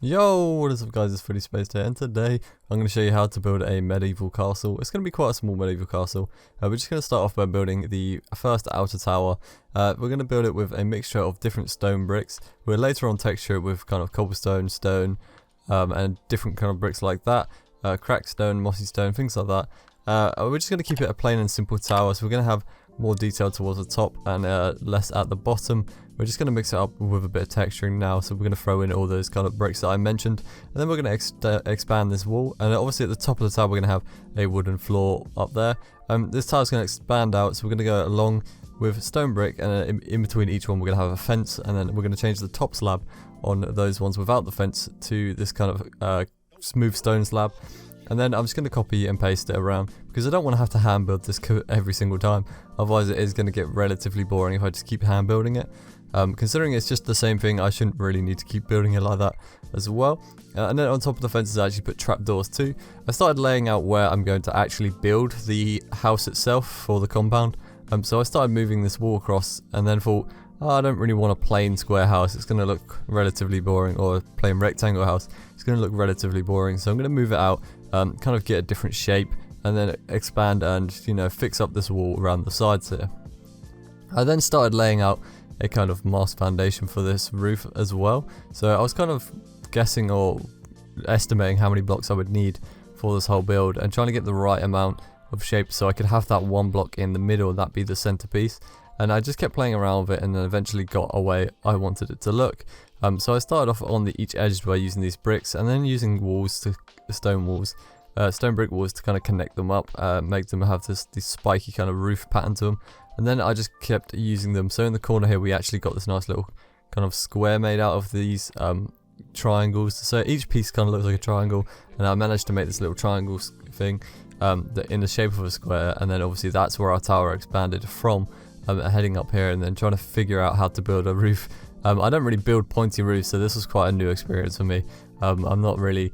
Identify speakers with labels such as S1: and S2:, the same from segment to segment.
S1: Yo, what is up guys, it's Fully Spaced here, and today I'm going to show you how to build a medieval castle. It's going to be quite a small medieval castle. We're just going to start off by building the first outer tower. We're going to build it with a mixture of different stone bricks. We'll later on texture it with kind of cobblestone, stone, and different kind of bricks like that. Cracked stone, mossy stone, things like that. We're just going to keep it a plain and simple tower, so we're going to have more detail towards the top and less at the bottom. We're just going to mix it up with a bit of texturing now, so we're going to throw in all those kind of bricks that I mentioned, and then we're going to expand this wall, and obviously at the top of the tower we're going to have a wooden floor up there. This tower is going to expand out, so we're going to go along with stone brick, and in between each one we're going to have a fence, and then we're going to change the top slab on those ones without the fence to this kind of smooth stone slab. And then I'm just going to copy and paste it around, because I don't want to have to hand build this every single time, otherwise it is going to get relatively boring if I just keep hand building it. Considering it's just the same thing, I shouldn't really need to keep building it like that as well. And then on top of the fences I actually put trapdoors too. I started laying out where I'm going to actually build the house itself for the compound. So I started moving this wall across, and then thought, oh, I don't really want a plain square house, it's going to look relatively boring, or a plain rectangle house, it's going to look relatively boring. So I'm going to move it out, kind of get a different shape, and then expand and, you know, fix up this wall around the sides here. I then started laying out a kind of mask foundation for this roof as well. So I was kind of guessing or estimating how many blocks I would need for this whole build, and trying to get the right amount of shape so I could have that one block in the middle, that be the centerpiece. And I just kept playing around with it, and then eventually got a way I wanted it to look. So I started off on each edge by using these bricks, and then using walls to stone brick walls to kind of connect them up, make them have this spiky kind of roof pattern to them. And then I just kept using them. So in the corner here we actually got this nice little kind of square made out of these triangles. So each piece kind of looks like a triangle, and I managed to make this little triangle thing in the shape of a square. And then obviously that's where our tower expanded from, heading up here, and then trying to figure out how to build a roof. I don't really build pointy roofs, so this was quite a new experience for me. I'm not really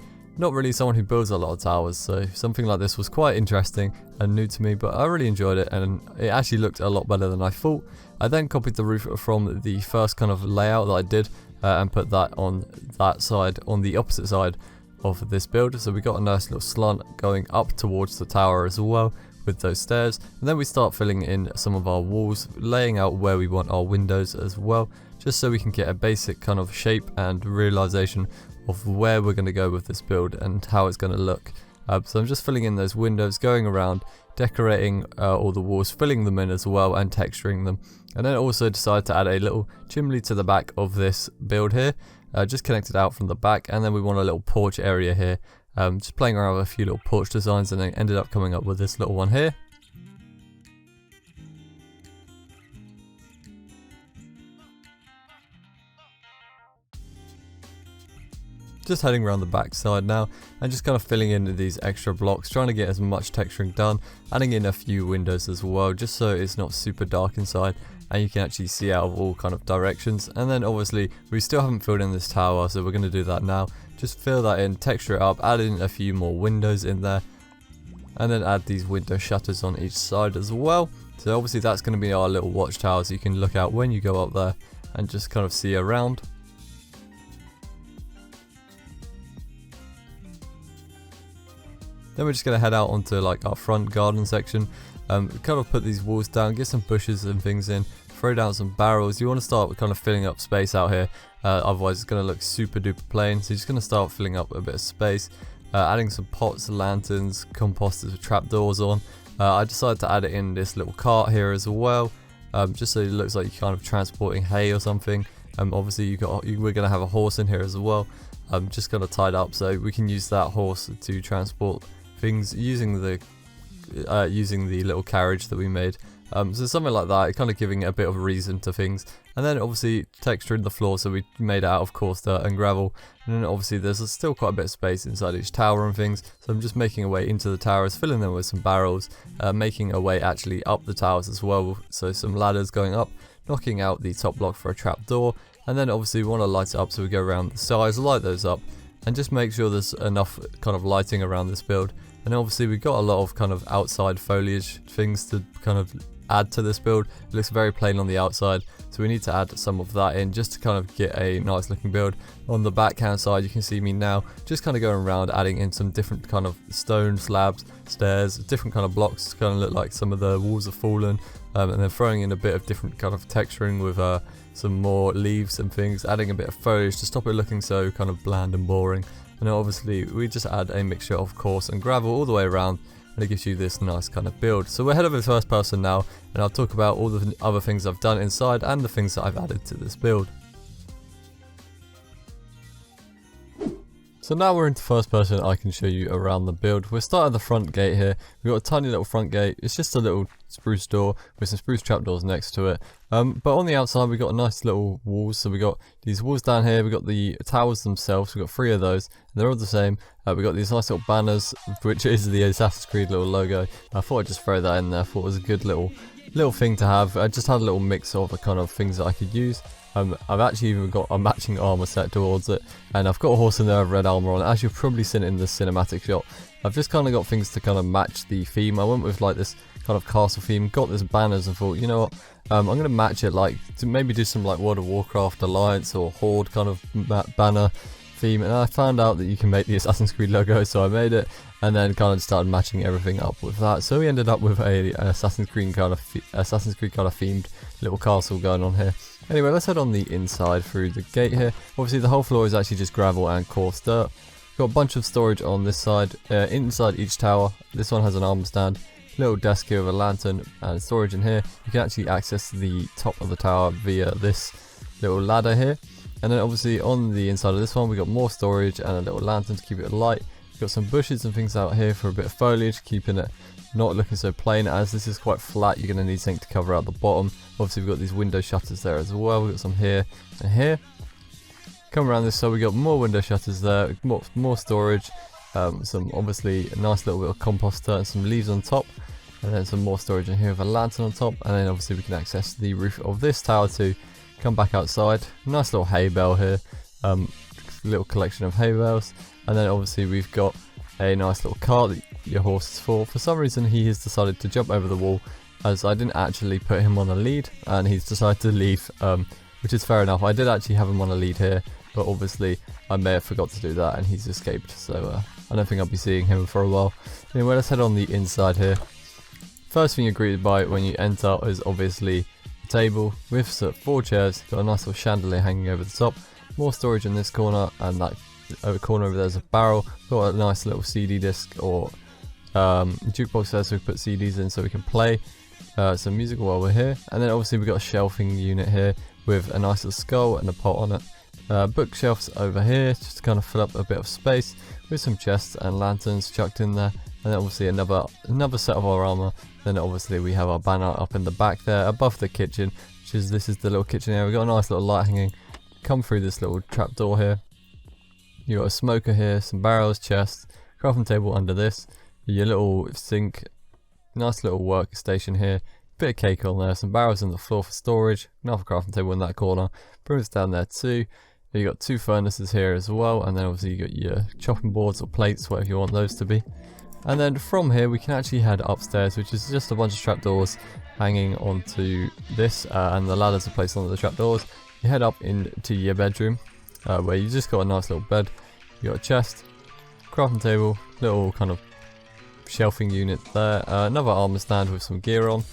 S1: someone who builds a lot of towers, so something like this was quite interesting and new to me, but I really enjoyed it, and it actually looked a lot better than I thought. I then copied the roof from the first kind of layout that I did, and put that on that side, on the opposite side of this build. So we got a nice little slant going up towards the tower as well with those stairs. And then we start filling in some of our walls, laying out where we want our windows as well, just so we can get a basic kind of shape and realization of where we're going to go with this build and how it's going to look. So I'm just filling in those windows, going around, decorating all the walls, filling them in as well, and texturing them. And then also decided to add a little chimney to the back of this build here, just connected out from the back. And then we want a little porch area here, just playing around with a few little porch designs, and then ended up coming up with this little one here. Just heading around the back side now, and just kind of filling in these extra blocks, trying to get as much texturing done, adding in a few windows as well, just so it's not super dark inside and you can actually see out of all kind of directions. And then obviously we still haven't filled in this tower, so we're going to do that now. Just fill that in, texture it up, add in a few more windows in there, and then add these window shutters on each side as well. So obviously that's going to be our little watchtower, so you can look out when you go up there and just kind of see around. Then we're just going to head out onto like our front garden section, kind of put these walls down, get some bushes and things in, throw down some barrels. You want to start kind of filling up space out here, otherwise it's going to look super duper plain. So you're just going to start filling up a bit of space, adding some pots, lanterns, composters with trapdoors on. I decided to add it in this little cart here as well, just so it looks like you're kind of transporting hay or something. Obviously we're going to have a horse in here as well, just kind of tied up, so we can use that horse to transport things using the little carriage that we made. So something like that, kind of giving it a bit of a reason to things. And then obviously texturing the floor, so we made it out of coarse dirt and gravel. And then obviously there's still quite a bit of space inside each tower and things, so I'm just making a way into the towers, filling them with some barrels, making a way actually up the towers as well, so some ladders going up, knocking out the top block for a trap door. And then obviously we want to light it up, so we go around the sides, light those up, and just make sure there's enough kind of lighting around this build. And obviously we've got a lot of kind of outside foliage things to kind of add to this build. It looks very plain on the outside, so we need to add some of that in just to kind of get a nice looking build. On the backhand side, you can see me now just kind of going around adding in some different kind of stone slabs, stairs, different kind of blocks to kind of look like some of the walls have fallen, and then throwing in a bit of different kind of texturing with some more leaves and things, adding a bit of foliage to stop it looking so kind of bland and boring. And obviously we just add a mixture of coarse and gravel all the way around, and it gives you this nice kind of build. So we're head over to first person now, and I'll talk about all the other things I've done inside and the things that I've added to this build. So now we're into first person. I can show you around the build. We're starting at the front gate here. We've got a tiny little front gate. It's just a little spruce door with some spruce trapdoors next to it. But on the outside we've got a nice little walls. So we've got these walls down here. We've got the towers themselves. We've got 3 of those. They're all the same. We've got these nice little banners, which is the Assassin's Creed little logo. I thought I'd just throw that in there. I thought it was a good little thing to have. I just had a little mix of the kind of things that I could use. I've actually even got a matching armor set towards it, and I've got a horse in there with red armor on. As you've probably seen in the cinematic shot, I've just kind of got things to kind of match the theme. I went with like this kind of castle theme, got this banners and thought, you know what, I'm going to match it, like to maybe do some like World of Warcraft Alliance or Horde kind of banner theme, and I found out that you can make the Assassin's Creed logo, so I made it and then kind of started matching everything up with that. So we ended up with a Assassin's Creed kind of themed little castle going on here. Anyway, let's head on the inside through the gate here. Obviously the whole floor is actually just gravel and coarse dirt. Got a bunch of storage on this side, inside each tower. This one has an armor stand, little desk here with a lantern, and storage in here. You can actually access the top of the tower via this little ladder here. And then obviously on the inside of this one we got more storage and a little lantern to keep it light. We've got some bushes and things out here for a bit of foliage, keeping it not looking so plain. As this is quite flat, you're going to need something to cover out the bottom. Obviously we've got these window shutters there as well. We've got some here and here. Come around this side, we got more window shutters there, more storage, some obviously a nice little bit of composter and some leaves on top, and then some more storage in here with a lantern on top. And then obviously we can access the roof of this tower too. Come back outside, nice little hay bale here, little collection of hay bales. And then obviously we've got a nice little cart that your horse is for. For some reason he has decided to jump over the wall, as I didn't actually put him on a lead, and he's decided to leave, which is fair enough. I did actually have him on a lead here, but obviously I may have forgot to do that and he's escaped, so I don't think I'll be seeing him for a while. Anyway, let's head on the inside here. First thing you're greeted by when you enter is obviously a table with 4 chairs, got a nice little chandelier hanging over the top, more storage in this corner, and that corner over there's a barrel. Got a nice little CD disc or jukebox there, so we put CDs in so we can play some music while we're here. And then obviously we've got a shelving unit here with a nice little skull and a pot on it. Bookshelves over here just to kind of fill up a bit of space with some chests and lanterns chucked in there. And then obviously another set of our armor. Then obviously we have our banner up in the back there above the kitchen, this is the little kitchen area. We've got a nice little light hanging. Come through this little trap door here. You got a smoker here, some barrels, chests, crafting table under this, your little sink, nice little workstation here, bit of cake on there, some barrels on the floor for storage, another crafting table in that corner, brooms down there too. You got 2 furnaces here as well, and then obviously you got your chopping boards or plates, whatever you want those to be. And then from here we can actually head upstairs, which is just a bunch of trapdoors hanging onto this, and the ladders are placed onto the trapdoors. You head up into your bedroom, where you just got a nice little bed. You got a chest, crafting table, little kind of shelving unit there, another armor stand with some gear on.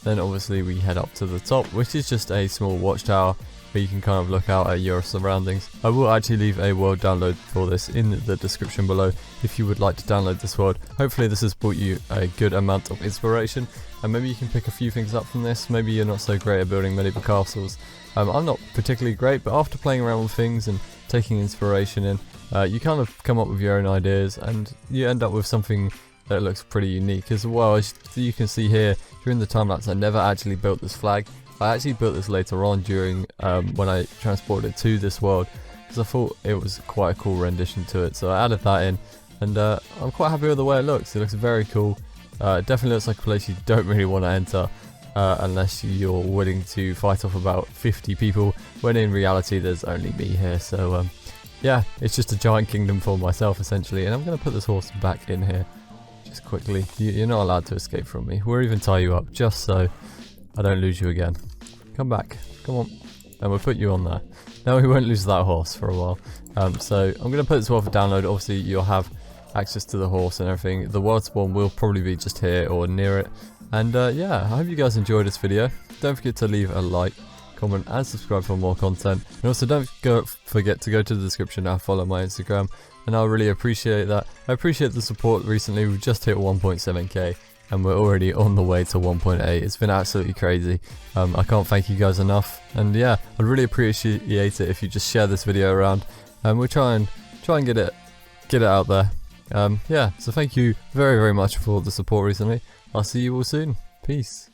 S1: Then obviously we head up to the top, which is just a small watchtower where you can kind of look out at your surroundings. I will actually leave a world download for this in the description below if you would like to download this world. Hopefully this has brought you a good amount of inspiration, and maybe you can pick a few things up from this. Maybe you're not so great at building medieval castles. I'm not particularly great, but after playing around with things and taking inspiration in, you kind of come up with your own ideas and you end up with something that looks pretty unique as well. As you can see here during the time lapse, I never actually built this flag. I actually built this later on during when I transported it to this world, because I thought it was quite a cool rendition to it, so I added that in, and I'm quite happy with the way it looks. It looks very cool. It definitely looks like a place you don't really want to enter unless you're willing to fight off about 50 people, when in reality there's only me here. So yeah, it's just a giant kingdom for myself essentially, and I'm going to put this horse back in here just quickly. You're not allowed to escape from me. We'll even tie you up just so I don't lose you again. Come back. Come on. And we'll put you on there. Now we won't lose that horse for a while. So I'm going to put this world for download. Obviously you'll have access to the horse and everything. The world spawn will probably be just here or near it. And yeah, I hope you guys enjoyed this video. Don't forget to leave a like, comment and subscribe for more content. And also don't forget to go to the description and follow my Instagram. And I really appreciate that. I appreciate the support recently. We've just hit 1.7k. And we're already on the way to 1.8. It's been absolutely crazy. I can't thank you guys enough. And yeah, I'd really appreciate it if you just share this video around. And we'll try and get it out there. Yeah, so thank you very, very much for the support recently. I'll see you all soon. Peace.